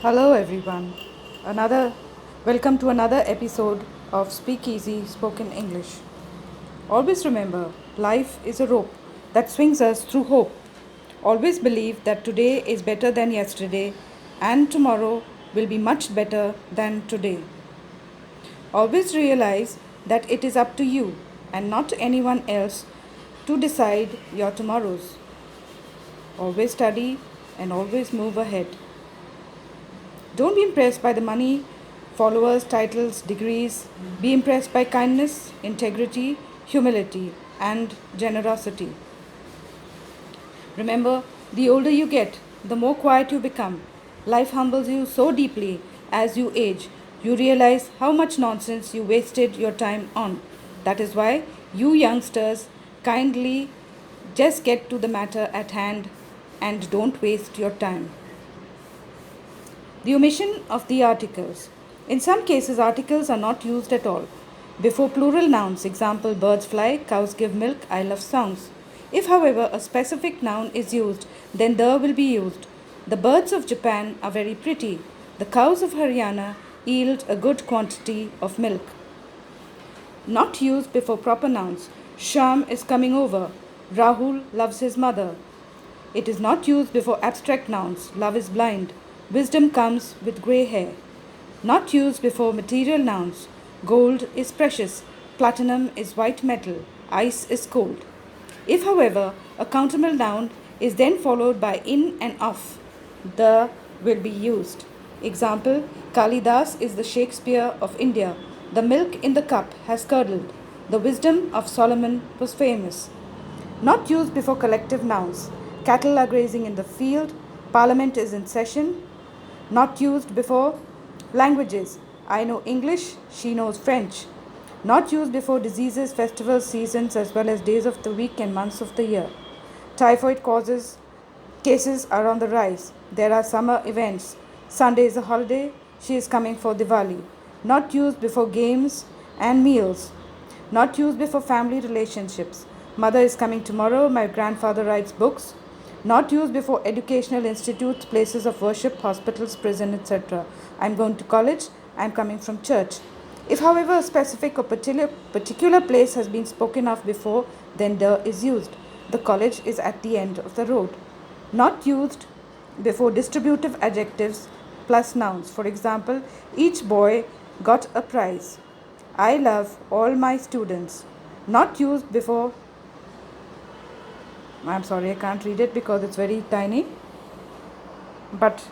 Hello everyone. Another Welcome to another episode of Speak Easy Spoken English. Always remember, life is a rope that swings us through hope. Always believe that today is better than yesterday and tomorrow will be much better than today. Always realize that it is up to you and not anyone else to decide your tomorrows. Always study and always move ahead. Don't be impressed by the money, followers, titles, degrees. Be impressed by kindness, integrity, humility, and generosity. Remember, the older you get, the more quiet you become. Life humbles you so deeply as you age. You realize how much nonsense you wasted your time on. That is why you youngsters kindly just get to the matter at hand and don't waste your time. The omission of the articles. In some cases, articles are not used at all. Before plural nouns, example, birds fly, cows give milk, I love songs. If, however, a specific noun is used, then the will be used. The birds of Japan are very pretty. The cows of Haryana yield a good quantity of milk. Not used before proper nouns. Sham is coming over. Rahul loves his mother. It is not used before abstract nouns. Love is blind. Wisdom comes with grey hair. Not used before material nouns. Gold is precious. Platinum is white metal. Ice is cold. If, however, a countable noun is then followed by in and of, the will be used. Example, Kalidas is the Shakespeare of India. The milk in the cup has curdled. The wisdom of Solomon was famous. Not used before collective nouns. Cattle are grazing in the field. Parliament is in session. Not used before languages. I know English, she knows French. Not used before diseases, festivals, seasons, as well as days of the week and months of the year. Typhoid cases are on the rise. There are summer events. Sunday is a holiday. She is coming for Diwali. Not used before games and meals. Not used before family relationships. Mother is coming tomorrow. My grandfather writes books. Not used before educational institutes, places of worship, hospitals, prison, etc. I'm going to college. I'm coming from church. If, however, a specific or particular place has been spoken of before, then the is used. The college is at the end of the road. Not used before distributive adjectives plus nouns. For example, each boy got a prize. I love all my students. Not used before. I'm sorry, I can't read it because it's very tiny. But